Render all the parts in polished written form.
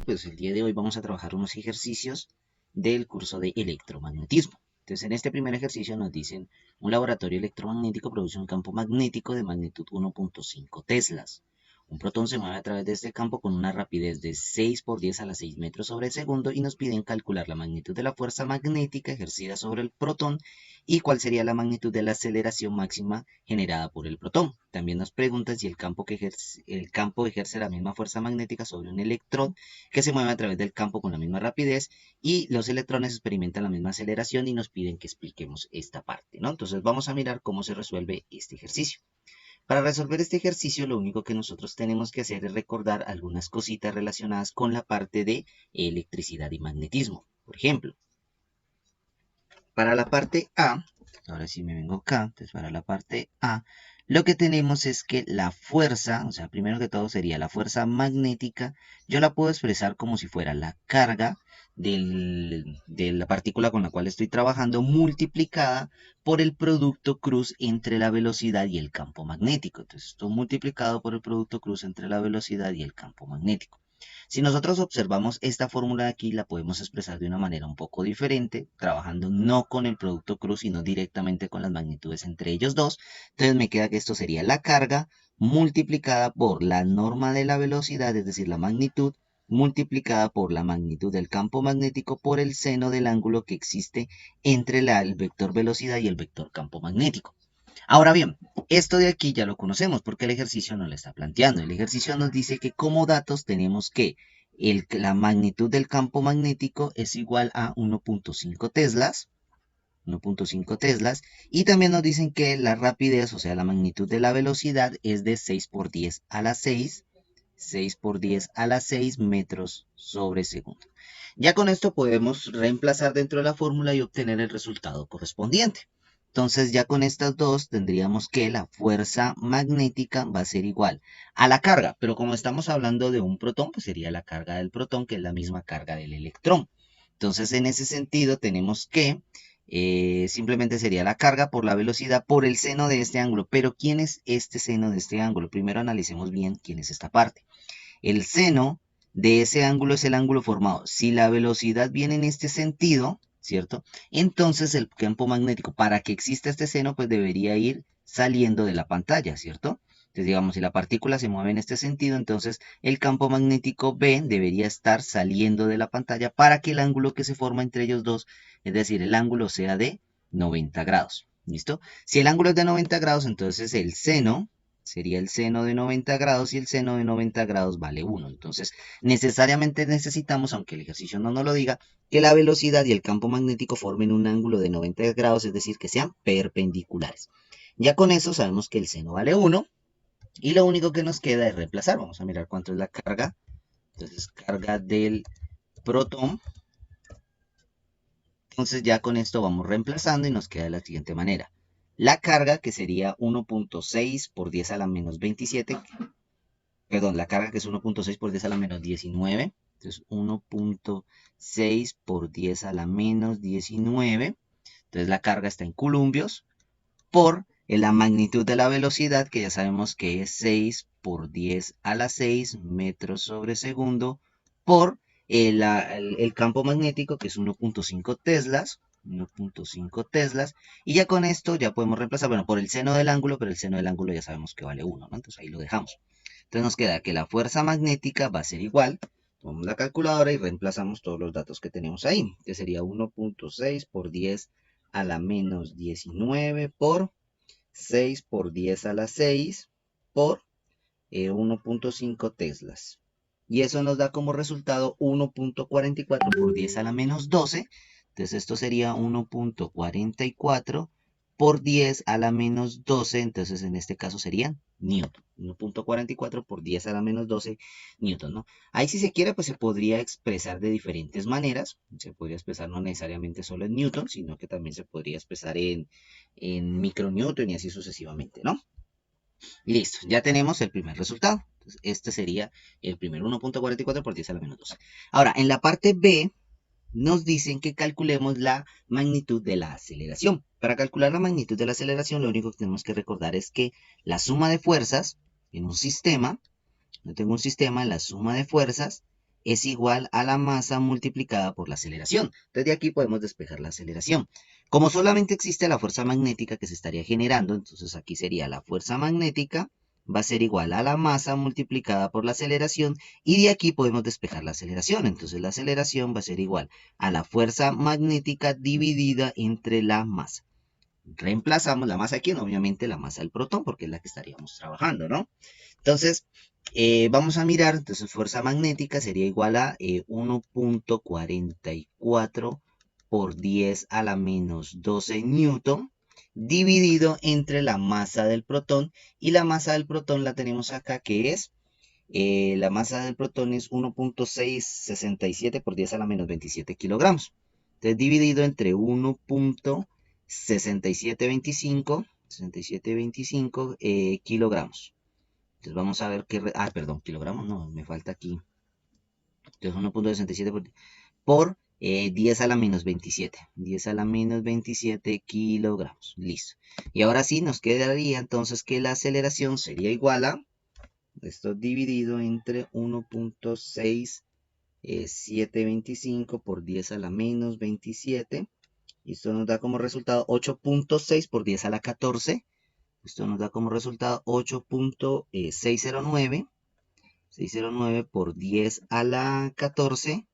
pues el día de hoy vamos a trabajar unos ejercicios del curso de electromagnetismo. Entonces, en este primer ejercicio nos dicen, un laboratorio electromagnético produce un campo magnético de magnitud 1.5 teslas. Un protón se mueve a través de este campo con una rapidez de 6 por 10 a la 6 metros sobre segundo y nos piden calcular la magnitud de la fuerza magnética ejercida sobre el protón y cuál sería la magnitud de la aceleración máxima generada por el protón. También nos preguntan si el campo ejerce la misma fuerza magnética sobre un electrón que se mueve a través del campo con la misma rapidez y los electrones experimentan la misma aceleración y nos piden que expliquemos esta parte, ¿no? Entonces vamos a mirar cómo se resuelve este ejercicio. Para resolver este ejercicio, lo único que nosotros tenemos que hacer es recordar algunas cositas relacionadas con la parte de electricidad y magnetismo. Por ejemplo, para la parte A, ahora sí me vengo acá, entonces para la parte A, lo que tenemos es que la fuerza, o sea, primero que todo sería la fuerza magnética, yo la puedo expresar como si fuera la carga de la partícula con la cual estoy trabajando multiplicada por el producto cruz entre la velocidad y el campo magnético. Entonces, esto multiplicado por el producto cruz entre la velocidad y el campo magnético. Si nosotros observamos esta fórmula de aquí, la podemos expresar de una manera un poco diferente, trabajando no con el producto cruz, sino directamente con las magnitudes entre ellos dos. Entonces me queda que esto sería la carga multiplicada por la norma de la velocidad, es decir, la magnitud, multiplicada por la magnitud del campo magnético por el seno del ángulo que existe entre el vector velocidad y el vector campo magnético. Ahora bien, esto de aquí ya lo conocemos porque el ejercicio nos lo está planteando. El ejercicio nos dice que como datos tenemos que la magnitud del campo magnético es igual a 1.5 teslas. 1.5 teslas. Y también nos dicen que la rapidez, o sea, la magnitud de la velocidad es de 6 por 10 a la 6. 6 por 10 a la 6 metros sobre segundo. Ya con esto podemos reemplazar dentro de la fórmula y obtener el resultado correspondiente. Entonces ya con estas dos tendríamos que la fuerza magnética va a ser igual a la carga, pero como estamos hablando de un protón, pues sería la carga del protón, que es la misma carga del electrón. Entonces en ese sentido tenemos que simplemente sería la carga por la velocidad por el seno de este ángulo. Pero ¿quién es este seno de este ángulo? Primero analicemos bien quién es esta parte. El seno de ese ángulo es el ángulo formado. Si la velocidad viene en este sentido, ¿cierto? Entonces el campo magnético, para que exista este seno, pues debería ir saliendo de la pantalla, ¿cierto? Entonces, digamos, si la partícula se mueve en este sentido, entonces el campo magnético B debería estar saliendo de la pantalla para que el ángulo que se forma entre ellos dos, es decir, el ángulo sea de 90 grados. ¿Listo? Si el ángulo es de 90 grados, entonces el seno sería el seno de 90 grados y el seno de 90 grados vale 1. Entonces, necesariamente necesitamos, aunque el ejercicio no nos lo diga, que la velocidad y el campo magnético formen un ángulo de 90 grados, es decir, que sean perpendiculares. Ya con eso sabemos que el seno vale 1 y lo único que nos queda es reemplazar. Vamos a mirar cuánto es la carga. Entonces, carga del protón. Entonces ya con esto vamos reemplazando y nos queda de la siguiente manera. La carga, que sería 1.6 por 10 a la menos 27, perdón, la carga que es 1.6 por 10 a la menos 19, entonces 1.6 por 10 a la menos 19, entonces la carga está en columbios, por la magnitud de la velocidad, que ya sabemos que es 6 por 10 a la 6 metros sobre segundo, por el campo magnético, que es 1.5 teslas, 1.5 teslas, y ya con esto ya podemos reemplazar, bueno, por el seno del ángulo, pero el seno del ángulo ya sabemos que vale 1, ¿no? Entonces ahí lo dejamos. Entonces nos queda que la fuerza magnética va a ser igual, tomamos la calculadora y reemplazamos todos los datos que tenemos ahí, que sería 1.6 por 10 a la menos 19 por 6 por 10 a la 6 por 1.5 teslas. Y eso nos da como resultado 1.44 por 10 a la menos 12. Entonces esto sería 1.44 por 10 a la menos 12. Entonces en este caso serían newton. 1.44 por 10 a la menos 12 newton, ¿no? Ahí si se quiere, pues se podría expresar de diferentes maneras. Se podría expresar no necesariamente solo en newton, sino que también se podría expresar en micronewton y así sucesivamente, ¿no? Listo, ya tenemos el primer resultado. Entonces, este sería el primer 1.44 por 10 a la menos 12. Ahora, en la parte B, nos dicen que calculemos la magnitud de la aceleración. Para calcular la magnitud de la aceleración, lo único que tenemos que recordar es que la suma de fuerzas en un sistema, yo tengo un sistema, la suma de fuerzas es igual a la masa multiplicada por la aceleración. Entonces de aquí podemos despejar la aceleración. Como solamente existe la fuerza magnética que se estaría generando, entonces aquí sería la fuerza magnética va a ser igual a la masa multiplicada por la aceleración, y de aquí podemos despejar la aceleración. Entonces la aceleración va a ser igual a la fuerza magnética dividida entre la masa. Reemplazamos la masa aquí, obviamente la masa del protón, porque es la que estaríamos trabajando, ¿no? Entonces, vamos a mirar, entonces fuerza magnética sería igual a 1.44 por 10 a la menos 12 newton, dividido entre la masa del protón, y la masa del protón la tenemos acá, que es, la masa del protón es 1.667 por 10 a la menos 27 kilogramos. Entonces, dividido entre 1.6725 kilogramos. Entonces vamos a ver qué... perdón, kilogramos, no, me falta aquí. Entonces 1.67 por 10 a la menos 27. 10 a la menos 27 kilogramos. Listo. Y ahora sí nos quedaría entonces que la aceleración sería igual a... Esto dividido entre 1.6725 por 10 a la menos 27. Y esto nos da como resultado 8.6 por 10 a la 14. Esto nos da como resultado 8.609. 609 por 10 a la 14.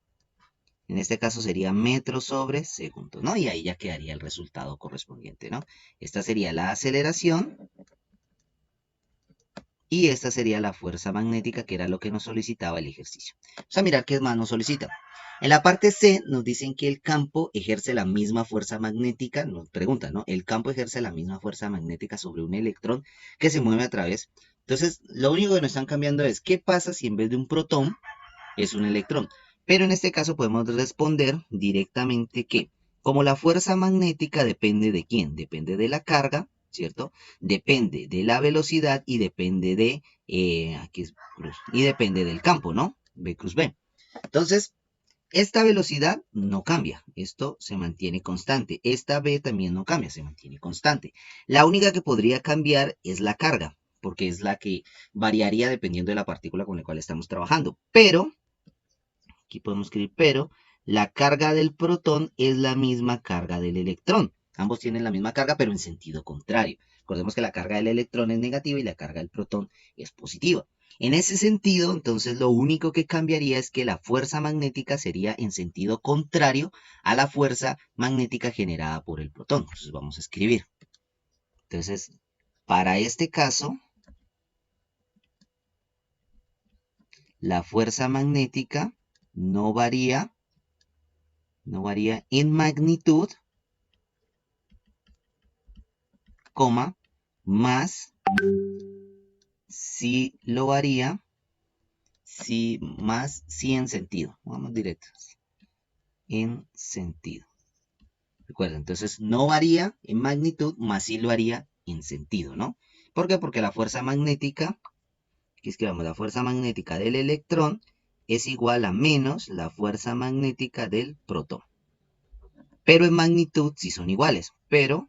En este caso sería metros sobre segundo, ¿no? Y ahí ya quedaría el resultado correspondiente, ¿no? Esta sería la aceleración. Y esta sería la fuerza magnética, que era lo que nos solicitaba el ejercicio. Vamos a mirar qué más nos solicita. En la parte C nos dicen que el campo ejerce la misma fuerza magnética, nos preguntan, ¿no? El campo ejerce la misma fuerza magnética sobre un electrón que se mueve a través. Entonces, lo único que nos están cambiando es, ¿qué pasa si en vez de un protón es un electrón? Pero en este caso podemos responder directamente que, como la fuerza magnética depende de ¿quién? Depende de la carga, ¿cierto? Depende de la velocidad y depende de, aquí es cruz, y depende del campo, ¿no? B cruz B. Entonces, esta velocidad no cambia, esto se mantiene constante. Esta B también no cambia, se mantiene constante. La única que podría cambiar es la carga, porque es la que variaría dependiendo de la partícula con la cual estamos trabajando. Pero, aquí podemos escribir, pero la carga del protón es la misma carga del electrón. Ambos tienen la misma carga, pero en sentido contrario. Recordemos que la carga del electrón es negativa y la carga del protón es positiva. En ese sentido, entonces lo único que cambiaría es que la fuerza magnética sería en sentido contrario a la fuerza magnética generada por el protón. Entonces vamos a escribir. Entonces, para este caso, la fuerza magnética no varía en magnitud, coma, más si lo varía, más si en sentido. Vamos directos. En sentido. Recuerden, entonces no varía en magnitud, más si lo haría en sentido, ¿no? ¿Por qué? Porque la fuerza magnética, aquí escribamos la fuerza magnética del electrón, es igual a menos la fuerza magnética del protón. Pero en magnitud sí son iguales, pero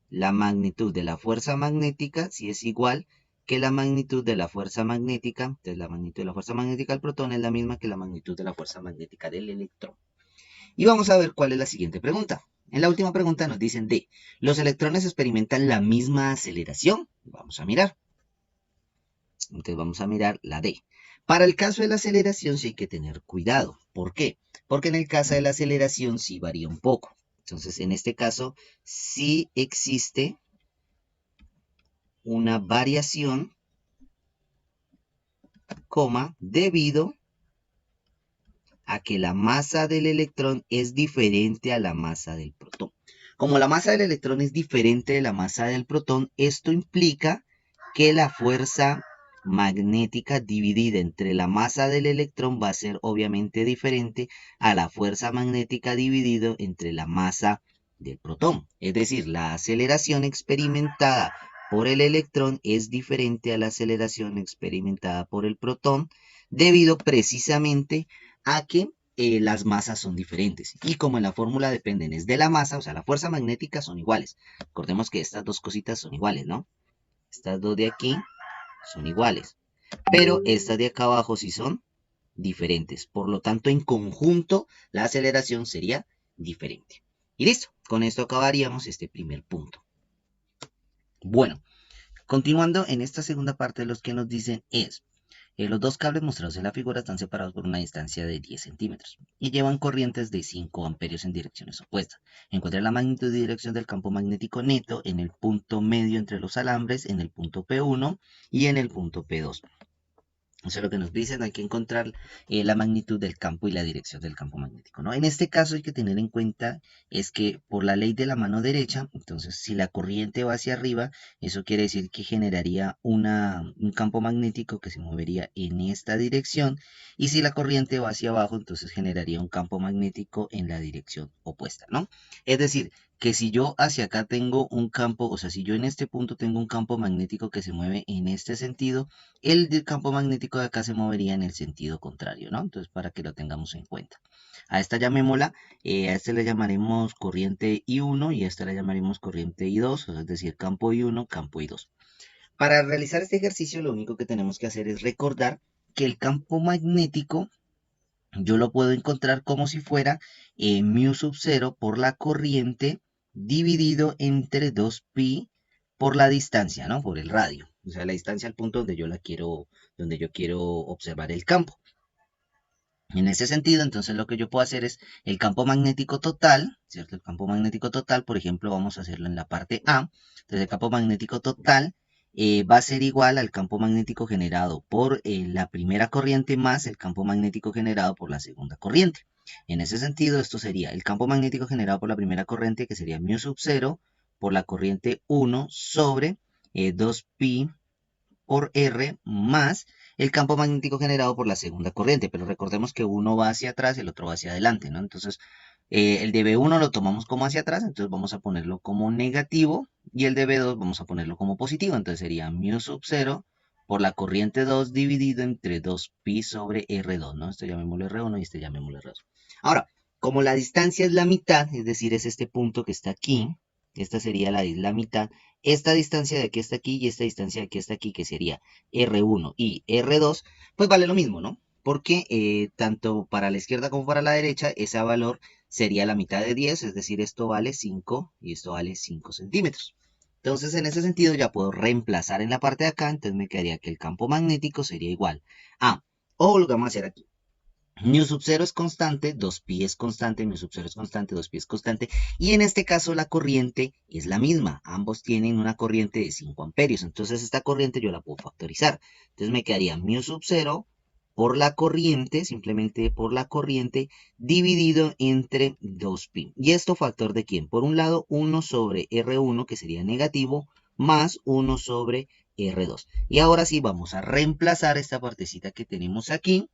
la magnitud de la fuerza magnética sí es igual que la magnitud de la fuerza magnética. Entonces la magnitud de la fuerza magnética del protón es la misma que la magnitud de la fuerza magnética del electrón. Y vamos a ver cuál es la siguiente pregunta. En la última pregunta nos dicen D. ¿Los electrones experimentan la misma aceleración? Vamos a mirar. Entonces vamos a mirar la D. Para el caso de la aceleración sí hay que tener cuidado. ¿Por qué? Porque en el caso de la aceleración sí varía un poco. Entonces en este caso sí existe una variación, debido a que la masa del electrón es diferente a la masa del protón. Como la masa del electrón es diferente de la masa del protón, esto implica que la fuerza magnética dividida entre la masa del electrón va a ser obviamente diferente a la fuerza magnética dividida entre la masa del protón. Es decir, la aceleración experimentada por el electrón es diferente a la aceleración experimentada por el protón, debido precisamente a que las masas son diferentes. Y como en la fórmula dependen es de la masa, o sea, la fuerza magnética son iguales. Recordemos que estas dos cositas son iguales, ¿no? Estas dos de aquí son iguales. Pero estas de acá abajo sí son diferentes. Por lo tanto, en conjunto, la aceleración sería diferente. Y listo, con esto acabaríamos este primer punto. Bueno, continuando en esta segunda parte, los que nos dicen es, los dos cables mostrados en la figura están separados por una distancia de 10 centímetros y llevan corrientes de 5 amperios en direcciones opuestas. Encuentra la magnitud y dirección del campo magnético neto en el punto medio entre los alambres, en el punto P1 y en el punto P2. Eso es lo que nos dicen, hay que encontrar la magnitud del campo y la dirección del campo magnético, ¿no? En este caso hay que tener en cuenta es que por la ley de la mano derecha, entonces si la corriente va hacia arriba, eso quiere decir que generaría un campo magnético que se movería en esta dirección, y si la corriente va hacia abajo, entonces generaría un campo magnético en la dirección opuesta, ¿no? Es decir, que si yo hacia acá tengo un campo, o sea, si yo en este punto tengo un campo magnético que se mueve en este sentido, el del campo magnético de acá se movería en el sentido contrario, ¿no? Entonces, para que lo tengamos en cuenta. A esta llamémosla, a este le llamaremos corriente I1 y a esta le llamaremos corriente I2, es decir, campo I1, campo I2. Para realizar este ejercicio, lo único que tenemos que hacer es recordar que el campo magnético yo lo puedo encontrar como si fuera mu sub 0 por la corriente dividido entre 2pi por la distancia, ¿no? Por el radio. O sea, la distancia al punto donde yo quiero observar el campo. En ese sentido, entonces lo que yo puedo hacer es el campo magnético total, ¿cierto? El campo magnético total, por ejemplo, vamos a hacerlo en la parte A. Entonces el campo magnético total va a ser igual al campo magnético generado por la primera corriente más el campo magnético generado por la segunda corriente. En ese sentido, esto sería el campo magnético generado por la primera corriente, que sería mu sub 0 por la corriente 1 sobre 2pi por R más el campo magnético generado por la segunda corriente, pero recordemos que uno va hacia atrás y el otro va hacia adelante, ¿no? Entonces, el de B1 lo tomamos como hacia atrás, entonces vamos a ponerlo como negativo, y el de B2 vamos a ponerlo como positivo, entonces sería mu sub 0 por la corriente 2 dividido entre 2pi sobre R2, ¿no? Esto llamémoslo R1 y este llamémoslo R2. Ahora, como la distancia es la mitad, es decir, es este punto que está aquí, esta sería la mitad, esta distancia de aquí hasta aquí y esta distancia de aquí hasta aquí, que sería R1 y R2, pues vale lo mismo, ¿no? Porque tanto para la izquierda como para la derecha, ese valor sería la mitad de 10, es decir, esto vale 5 y esto vale 5 centímetros. Entonces, en ese sentido, ya puedo reemplazar en la parte de acá, entonces me quedaría que el campo magnético sería igual a, o lo que vamos a hacer aquí, mu sub 0 es constante, 2pi es constante, mu sub 0 es constante, 2pi es constante, y en este caso la corriente es la misma, ambos tienen una corriente de 5 amperios, entonces esta corriente yo la puedo factorizar, entonces me quedaría mu sub 0 por la corriente, simplemente por la corriente, dividido entre 2pi, y esto factor de quién, por un lado 1 sobre R1, que sería negativo, más 1 sobre R2, y ahora sí vamos a reemplazar esta partecita que tenemos aquí.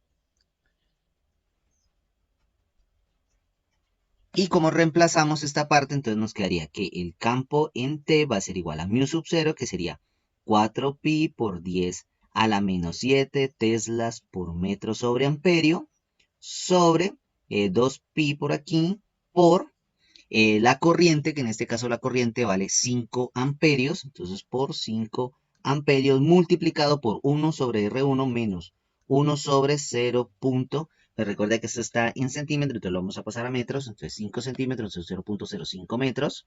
Y como reemplazamos esta parte, entonces nos quedaría que el campo en T va a ser igual a mu sub 0, que sería 4pi por 10 a la menos 7 teslas por metro sobre amperio, sobre 2pi por aquí, por la corriente, que en este caso la corriente vale 5 amperios, entonces por 5 amperios multiplicado por 1 sobre R1 menos 1 sobre 0. Pues recuerda que esto está en centímetros, entonces lo vamos a pasar a metros, entonces 5 centímetros son 0.05 metros,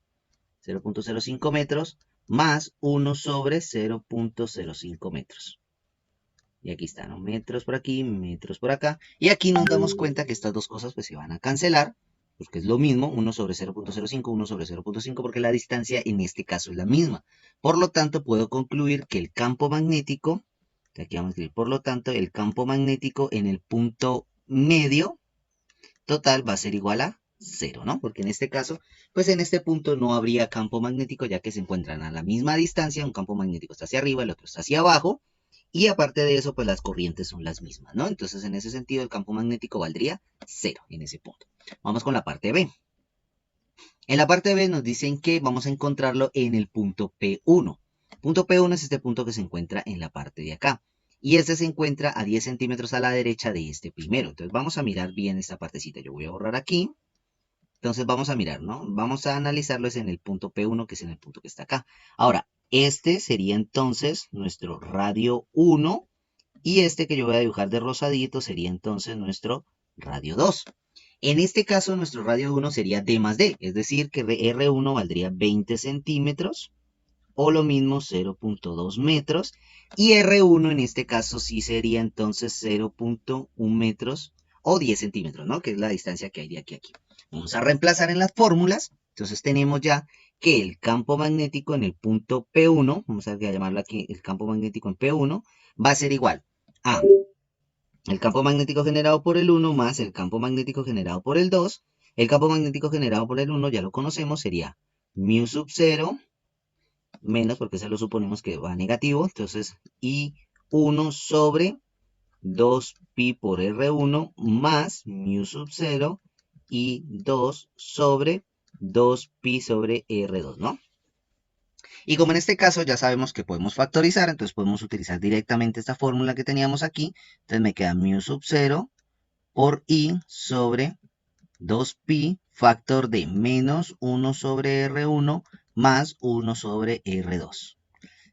0.05 metros, más 1 sobre 0.05 metros. Y aquí están, ¿no? Metros por aquí, metros por acá. Y aquí nos damos cuenta que estas dos cosas pues se van a cancelar, porque es lo mismo, 1 sobre 0.05, 1 sobre 0.5, porque la distancia en este caso es la misma. Por lo tanto, puedo concluir que el campo magnético, que aquí vamos a escribir, por lo tanto, el campo magnético en el punto medio total va a ser igual a 0, ¿no? Porque en este caso, pues en este punto no habría campo magnético, ya que se encuentran a la misma distancia, un campo magnético está hacia arriba, el otro está hacia abajo, y aparte de eso, pues las corrientes son las mismas, ¿no? Entonces, en ese sentido, el campo magnético valdría 0 en ese punto. Vamos con la parte B. En la parte B nos dicen que vamos a encontrarlo en el punto P1. Punto P1 es este punto que se encuentra en la parte de acá. Y este se encuentra a 10 centímetros a la derecha de este primero. Entonces, vamos a mirar bien esta partecita. Yo voy a borrar aquí. Entonces vamos a mirar, ¿no? Vamos a analizarlo es en el punto P1, que es en el punto que está acá. Ahora, este sería entonces nuestro radio 1 Y este que yo voy a dibujar de rosadito sería entonces nuestro radio 2. En este caso, nuestro radio 1 sería D más D, es decir, que R1 valdría 20 centímetros, o lo mismo 0.2 metros, y R1 en este caso sí sería entonces 0.1 metros, o 10 centímetros, ¿no? Que es la distancia que hay de aquí a aquí. Vamos a reemplazar en las fórmulas, entonces tenemos ya que el campo magnético en el punto P1, vamos a llamarlo aquí el campo magnético en P1, va a ser igual a el campo magnético generado por el 1 más el campo magnético generado por el 2. El campo magnético generado por el 1 ya lo conocemos, sería mu sub 0 menos, porque se lo suponemos que va negativo, entonces I1 sobre 2pi por R1 más mu sub 0 y 2 sobre 2pi sobre R2, ¿no? Y como en este caso ya sabemos que podemos factorizar, entonces podemos utilizar directamente esta fórmula que teníamos aquí. Entonces me queda mu sub 0 por I sobre 2pi factor de menos 1 sobre R1 más 1 sobre R2.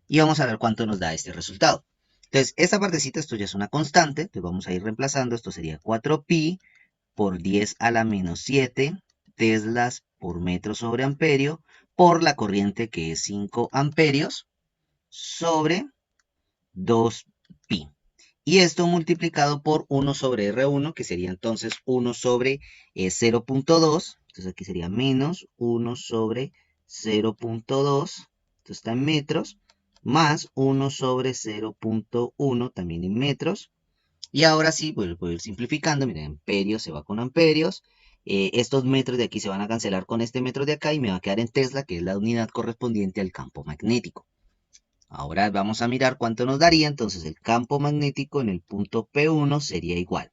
Y vamos a ver cuánto nos da este resultado. Entonces, esta partecita, esto ya es una constante, entonces vamos a ir reemplazando, esto sería 4pi por 10 a la menos 7 teslas por metro sobre amperio por la corriente que es 5 amperios sobre 2pi. Y esto multiplicado por 1 sobre R1, que sería entonces 1 sobre 0.2. Entonces aquí sería menos 1 sobre 0.2. Esto está en metros. Más 1 sobre 0.1 también en metros. Y ahora sí, pues voy a ir simplificando. Miren, amperios se va con amperios. Estos metros de aquí se van a cancelar con este metro de acá y me va a quedar en Tesla, que es la unidad correspondiente al campo magnético. Ahora vamos a mirar cuánto nos daría. Entonces el campo magnético en el punto P1 sería igual.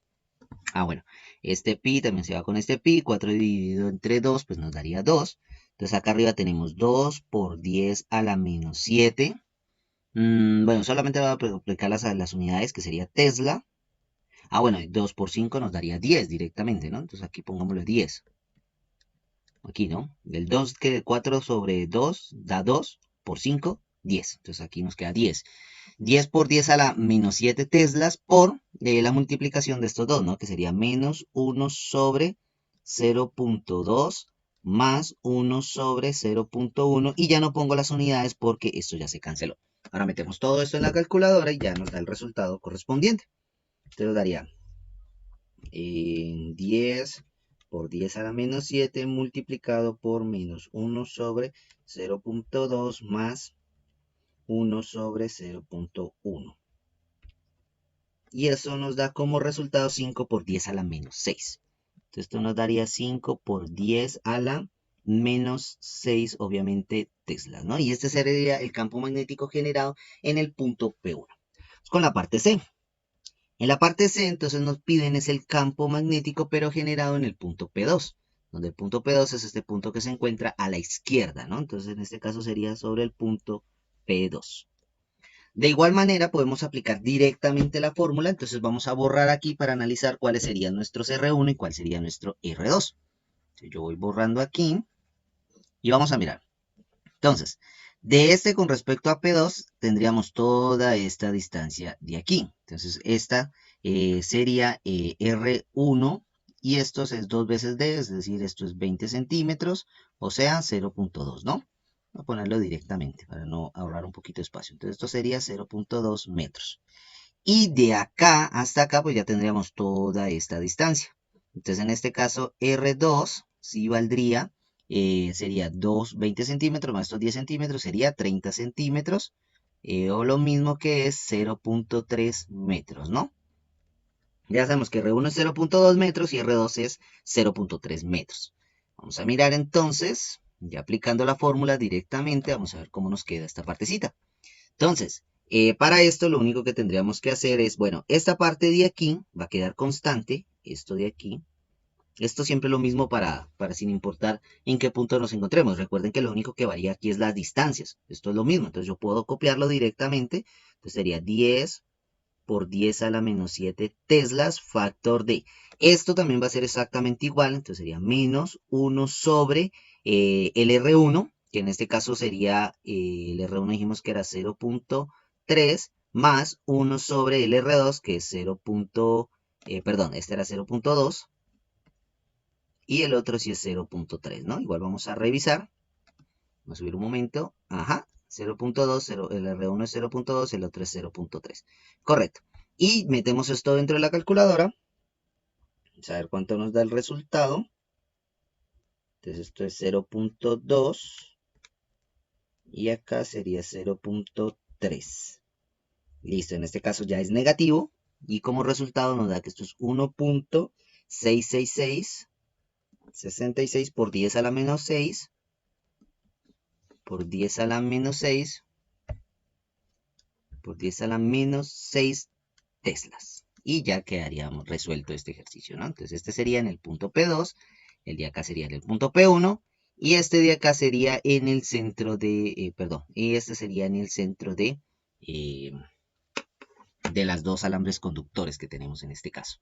Bueno, este pi también se va con este pi. 4 dividido entre 2, pues nos daría 2. Entonces acá arriba tenemos 2 por 10 a la menos 7. Bueno, solamente voy a aplicar las unidades, que sería Tesla. Bueno, 2 por 5 nos daría 10 directamente, ¿no? Entonces aquí pongámosle 10. Aquí, ¿no? El 2 que 4 sobre 2 da 2 por 5, 10. Entonces aquí nos queda 10. 10 por 10 a la menos 7 teslas por la multiplicación de estos dos, ¿no? Que sería menos 1 sobre 0.2 más 1 sobre 0.1. Y ya no pongo las unidades porque esto ya se canceló. Ahora metemos todo esto en la calculadora y ya nos da el resultado correspondiente. Entonces daría 10 por 10 a la menos 7 multiplicado por menos 1 sobre 0.2 más 1 sobre 0.1. Y eso nos da como resultado 5 por 10 a la menos 6. Entonces esto nos daría 5 por 10 a la menos 6, obviamente, teslas, ¿no? Y este sería el campo magnético generado en el punto P1. Con la parte C. En la parte C, entonces nos piden es el campo magnético, pero generado en el punto P2, donde el punto P2 es este punto que se encuentra a la izquierda, ¿no? Entonces en este caso sería sobre el punto P2. De igual manera podemos aplicar directamente la fórmula, entonces vamos a borrar aquí para analizar cuáles serían nuestros R1 y cuál sería nuestro R2. Entonces yo voy borrando aquí y vamos a mirar. Entonces, de este con respecto a P2 tendríamos toda esta distancia de aquí. Entonces esta sería R1 y esto es 2 veces D, es decir, esto es 20 centímetros, o sea 0.2, ¿no? Voy a ponerlo directamente para no ahorrar un poquito de espacio. Entonces esto sería 0.2 metros. Y de acá hasta acá pues ya tendríamos toda esta distancia. Entonces en este caso R2 sí valdría, sería 20 centímetros más estos 10 centímetros, sería 30 centímetros, o lo mismo que es 0.3 metros, ¿no? Ya sabemos que R1 es 0.2 metros y R2 es 0.3 metros. Vamos a mirar entonces, ya aplicando la fórmula directamente, vamos a ver cómo nos queda esta partecita. Entonces, para esto lo único que tendríamos que hacer es, bueno, esta parte de aquí va a quedar constante, esto de aquí. Esto siempre es lo mismo para sin importar en qué punto nos encontremos. Recuerden que lo único que varía aquí es las distancias. Esto es lo mismo, entonces yo puedo copiarlo directamente. Entonces sería 10 por 10 a la menos 7 teslas factor de. Esto también va a ser exactamente igual, entonces sería menos 1 sobre el R1, que en este caso sería, el R1 dijimos que era 0.3 más 1 sobre el R2, que es 0. Perdón, este era 0.2 y el otro sí es 0.3, ¿no? Igual vamos a revisar. Vamos a subir un momento. Ajá, 0.2, el R1 es 0.2, el otro es 0.3. Correcto. Y metemos esto dentro de la calculadora. Vamos a ver cuánto nos da el resultado. Entonces esto es 0.2 y acá sería 0.3. Listo, en este caso ya es negativo y como resultado nos da que esto es 1.666 por 10 a la menos 6 por 10 a la menos 6 por 10 a la menos 6 teslas. Y ya quedaríamos resuelto este ejercicio, ¿no? Entonces este sería en el punto P2, el de acá sería en el punto P1 y este de acá sería en el centro de, perdón, y este sería en el centro de las dos alambres conductores que tenemos en este caso.